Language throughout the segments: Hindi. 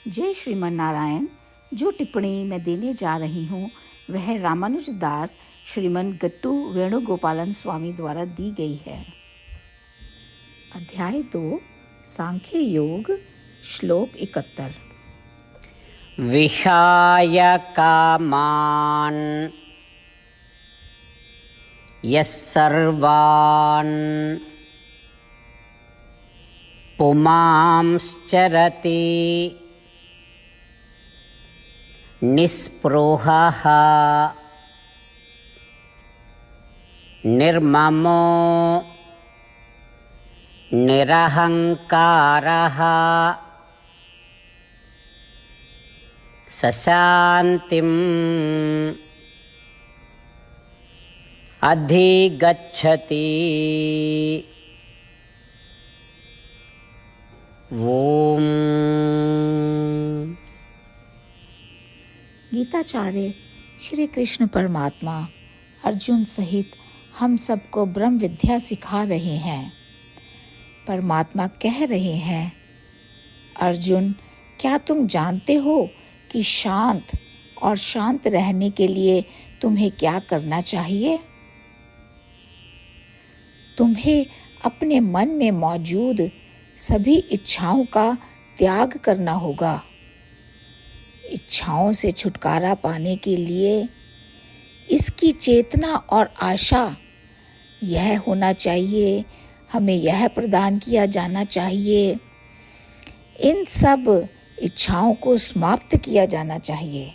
जय श्रीमन नारायण। जो टिप्पणी मैं देने जा रही हूँ वह रामानुज दास श्रीमन गट्टू वेणुगोपालन स्वामी द्वारा दी गई है। अध्याय 2 सांख्य योग श्लोक 71। विहाय कामान् यः सर्वान् पुमांश्चरति निःस्पृहः निर्ममो निरहङ्कारः सशान्तिम् अधिगच्छति। ओम। गीताचार्य श्री कृष्ण परमात्मा अर्जुन सहित हम सबको ब्रह्म विद्या सिखा रहे हैं। परमात्मा कह रहे हैं, अर्जुन, क्या तुम जानते हो कि शांत और शांत रहने के लिए तुम्हें क्या करना चाहिए? तुम्हें अपने मन में मौजूद सभी इच्छाओं का त्याग करना होगा। इच्छाओं से छुटकारा पाने के लिए इसकी चेतना और आशा यह होना चाहिए, हमें यह प्रदान किया जाना चाहिए, इन सब इच्छाओं को समाप्त किया जाना चाहिए।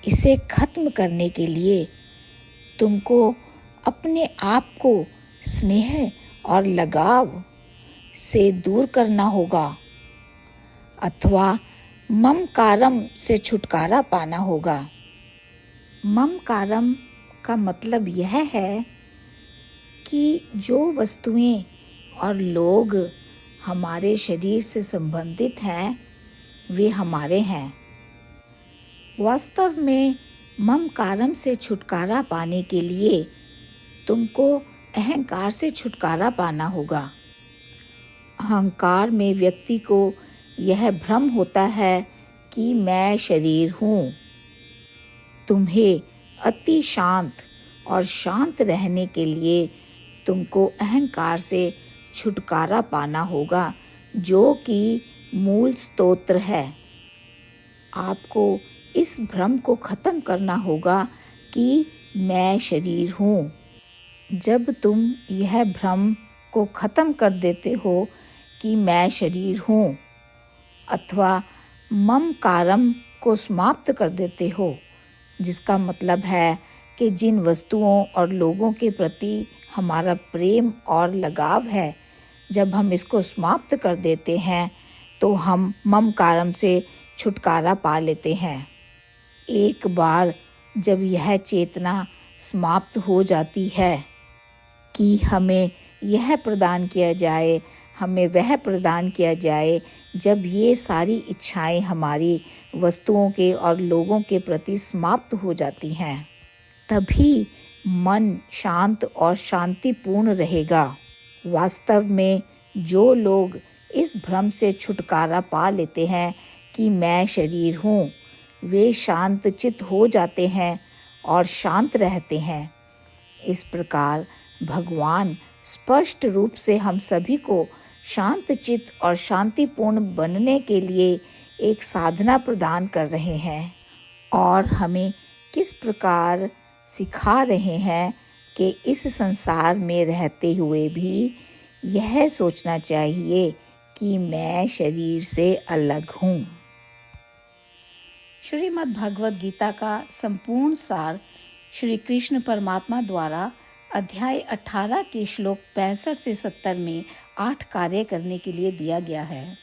इसे खत्म करने के लिए तुमको अपने आप को स्नेह और लगाव से दूर करना होगा अथवा ममकारम से छुटकारा पाना होगा। ममकारम का मतलब यह है कि जो वस्तुएं और लोग हमारे शरीर से संबंधित हैं वे हमारे हैं। वास्तव में ममकारम से छुटकारा पाने के लिए तुमको अहंकार से छुटकारा पाना होगा। अहंकार में व्यक्ति को यह भ्रम होता है कि मैं शरीर हूँ। तुम्हें अति शांत और शांत रहने के लिए तुमको अहंकार से छुटकारा पाना होगा, जो कि मूल स्तोत्र है। आपको इस भ्रम को खत्म करना होगा कि मैं शरीर हूँ। जब तुम यह भ्रम को खत्म कर देते हो कि मैं शरीर हूँ अथवा ममकारम को समाप्त कर देते हो, जिसका मतलब है कि जिन वस्तुओं और लोगों के प्रति हमारा प्रेम और लगाव है, जब हम इसको समाप्त कर देते हैं तो हम ममकारम से छुटकारा पा लेते हैं। एक बार जब यह चेतना समाप्त हो जाती है कि हमें यह प्रदान किया जाए, हमें वह प्रदान किया जाए, जब ये सारी इच्छाएं हमारी वस्तुओं के और लोगों के प्रति समाप्त हो जाती हैं, तभी मन शांत और शांतिपूर्ण रहेगा। वास्तव में जो लोग इस भ्रम से छुटकारा पा लेते हैं कि मैं शरीर हूँ, वे शांत चित्त हो जाते हैं और शांत रहते हैं। इस प्रकार भगवान स्पष्ट रूप से हम सभी को शांत चित्त और शांतिपूर्ण बनने के लिए एक साधना प्रदान कर रहे हैं और हमें किस प्रकार सिखा रहे हैं कि इस संसार में रहते हुए भी यह सोचना चाहिए कि मैं शरीर से अलग हूँ। श्रीमद् भगवद गीता का संपूर्ण सार श्री कृष्ण परमात्मा द्वारा अध्याय 18 के श्लोक 65 से 70 में 8 कार्य करने के लिए दिया गया है।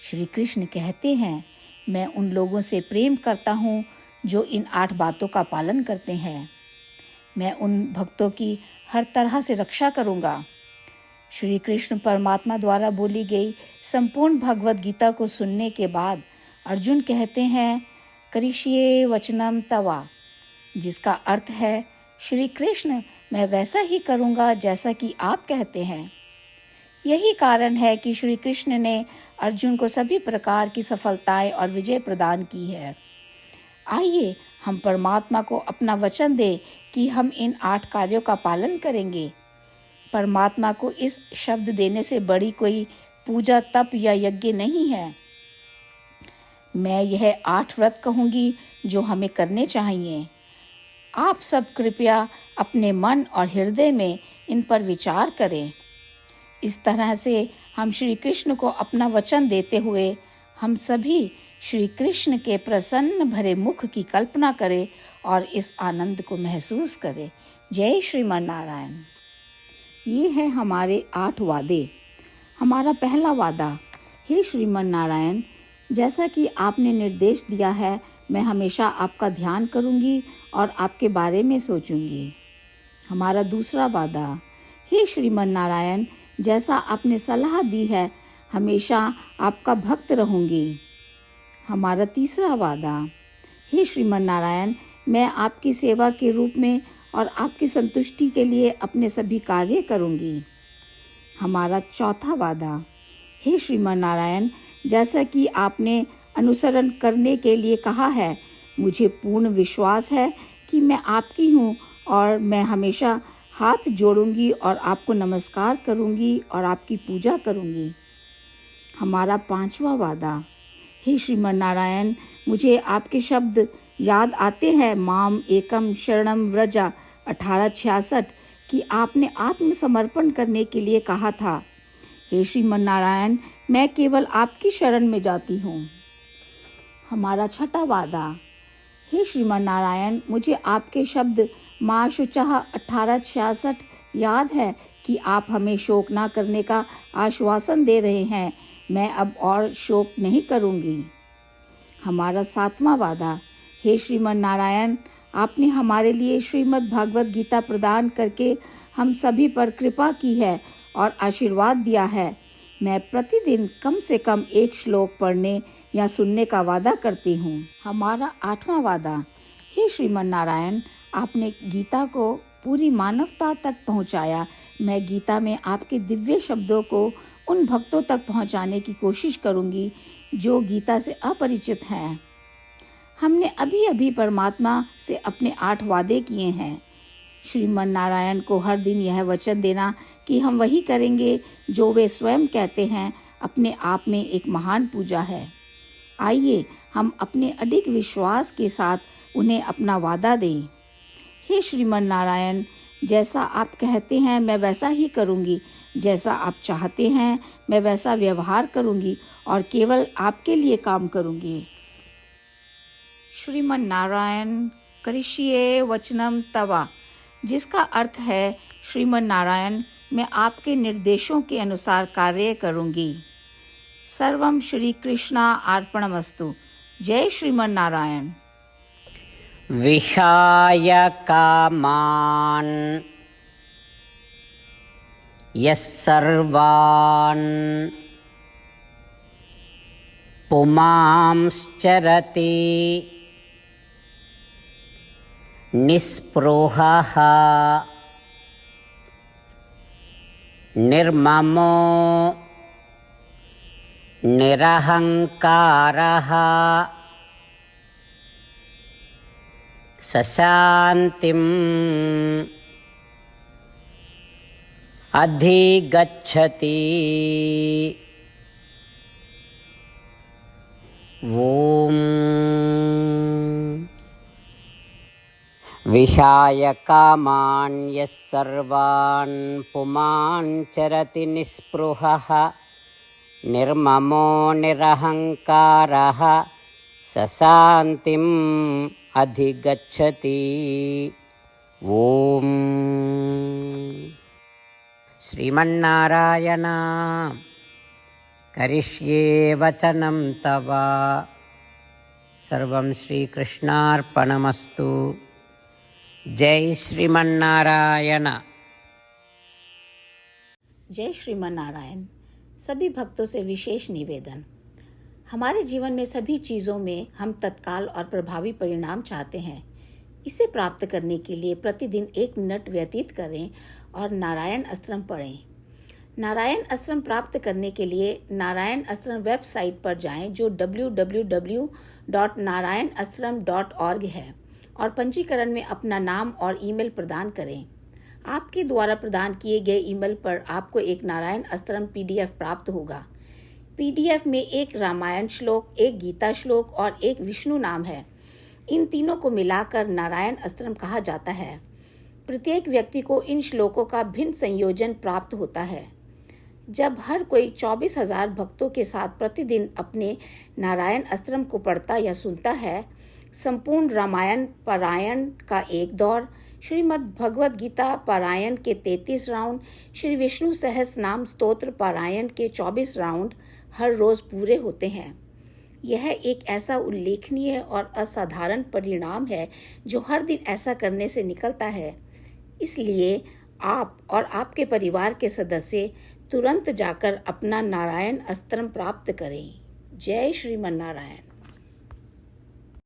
श्री कृष्ण कहते हैं, मैं उन लोगों से प्रेम करता हूँ जो इन 8 बातों का पालन करते हैं। मैं उन भक्तों की हर तरह से रक्षा करूँगा। श्री कृष्ण परमात्मा द्वारा बोली गई संपूर्ण भगवद गीता को सुनने के बाद अर्जुन कहते हैं, करिष्ये वचनम तवा, जिसका अर्थ है, श्री कृष्ण, मैं वैसा ही करूँगा जैसा कि आप कहते हैं। यही कारण है कि श्री कृष्ण ने अर्जुन को सभी प्रकार की सफलताएं और विजय प्रदान की है। आइए हम परमात्मा को अपना वचन दें कि हम इन 8 कार्यों का पालन करेंगे। परमात्मा को इस शब्द देने से बड़ी कोई पूजा, तप या यज्ञ नहीं है। मैं यह 8 व्रत कहूँगी जो हमें करने चाहिए। आप सब कृपया अपने मन और हृदय में इन पर विचार करें। इस तरह से हम श्री कृष्ण को अपना वचन देते हुए हम सभी श्री कृष्ण के प्रसन्न भरे मुख की कल्पना करें और इस आनंद को महसूस करें। जय श्रीमन नारायण। ये है हमारे 8 वादे। हमारा पहला वादा, हे श्रीमन नारायण, जैसा कि आपने निर्देश दिया है, मैं हमेशा आपका ध्यान करूंगी और आपके बारे में सोचूंगी। हमारा दूसरा वादा, हे श्रीमन नारायण, जैसा आपने सलाह दी है, हमेशा आपका भक्त रहूंगी। हमारा तीसरा वादा, हे श्रीमन नारायण, मैं आपकी सेवा के रूप में और आपकी संतुष्टि के लिए अपने सभी कार्य करूंगी। हमारा चौथा वादा, हे श्रीमन नारायण, जैसा कि आपने अनुसरण करने के लिए कहा है, मुझे पूर्ण विश्वास है कि मैं आपकी हूँ और मैं हमेशा हाथ जोड़ूंगी और आपको नमस्कार करूंगी और आपकी पूजा करूंगी। हमारा पांचवा वादा, हे श्रीमन नारायण, मुझे आपके शब्द याद आते हैं, माम एकम शरणम व्रजा 1866, कि आपने आत्मसमर्पण करने के लिए कहा था। हे श्रीमन नारायण, मैं केवल आपकी शरण में जाती हूँ। हमारा छठा वादा, हे श्रीमन नारायण, मुझे आपके शब्द माँ शुचः 1866 याद है कि आप हमें शोक ना करने का आश्वासन दे रहे हैं। मैं अब और शोक नहीं करूँगी। हमारा 7वां वादा, हे श्रीमन नारायण, आपने हमारे लिए श्रीमद् भागवत गीता प्रदान करके हम सभी पर कृपा की है और आशीर्वाद दिया है। मैं प्रतिदिन कम से कम 1 श्लोक पढ़ने या सुनने का वादा करती हूँ। हमारा 8वां वादा, हे श्रीमन नारायण, आपने गीता को पूरी मानवता तक पहुँचाया। मैं गीता में आपके दिव्य शब्दों को उन भक्तों तक पहुँचाने की कोशिश करूँगी जो गीता से अपरिचित हैं। हमने अभी अभी परमात्मा से अपने 8 वादे किए हैं। श्रीमन नारायण को हर दिन यह वचन देना कि हम वही करेंगे जो वे स्वयं कहते हैं, अपने आप में एक महान पूजा है। आइए हम अपने अडिग विश्वास के साथ उन्हें अपना वादा दें। हे श्रीमन नारायण, जैसा आप कहते हैं मैं वैसा ही करूँगी। जैसा आप चाहते हैं मैं वैसा व्यवहार करूँगी और केवल आपके लिए काम करूँगी। श्रीमन नारायण करिष्ये वचनम तवा, जिसका अर्थ है, श्रीमन नारायण, मैं आपके निर्देशों के अनुसार कार्य करूँगी। सर्वम श्री कृष्णा अर्पणमस्तु। जय श्रीमन नारायण। विहाय कामान् यः सर्वान् पुमांश्चरति निःस्पृहः निर्ममो निरहङ्कारः सशान्तिम् अधिगच्छति। ॐ विहाय कामान् यः सर्वान् पुमान् चरति निःस्पृहः निर्ममो निरहङ्कारः सशान्तिम् अधिगच्छति। ॐ श्रीमन्नारायण करिष्ये वचनं तव। सर्वं श्रीकृष्णार्पणमस्तु। जय श्रीमन्नारायण। जय श्रीमन नारायण। सभी भक्तों से विशेष निवेदन, हमारे जीवन में सभी चीज़ों में हम तत्काल और प्रभावी परिणाम चाहते हैं। इसे प्राप्त करने के लिए प्रतिदिन 1 मिनट व्यतीत करें और नारायण अस्त्रम पढ़ें। नारायण अस्त्रम प्राप्त करने के लिए नारायण अस्त्रम वेबसाइट पर जाएं जो www.narayanastram.org है और पंजीकरण में अपना नाम और ईमेल प्रदान करें। आपके द्वारा प्रदान किए गए ईमेल पर आपको एक नारायण अस्त्रम PDF प्राप्त होगा। PDF में एक रामायण श्लोक, एक गीता श्लोक और एक विष्णु नाम है। इन तीनों को मिलाकर नारायण अस्त्रम कहा जाता है। प्रत्येक व्यक्ति को इन श्लोकों का भिन्न संयोजन प्राप्त होता है। जब हर कोई 24,000 भक्तों के साथ प्रतिदिन अपने नारायण अस्त्रम को पढ़ता या सुनता है, संपूर्ण रामायण पारायण का एक दौर, श्रीमद् भगवद गीता पारायण के 33 राउंड, श्री विष्णु सहस्त्र नाम स्तोत्र पारायण के 24 राउंड हर रोज पूरे होते हैं। यह एक ऐसा उल्लेखनीय और असाधारण परिणाम है जो हर दिन ऐसा करने से निकलता है। इसलिए आप और आपके परिवार के सदस्य तुरंत जाकर अपना नारायण अस्त्रम प्राप्त करें। जय श्रीमन नारायण।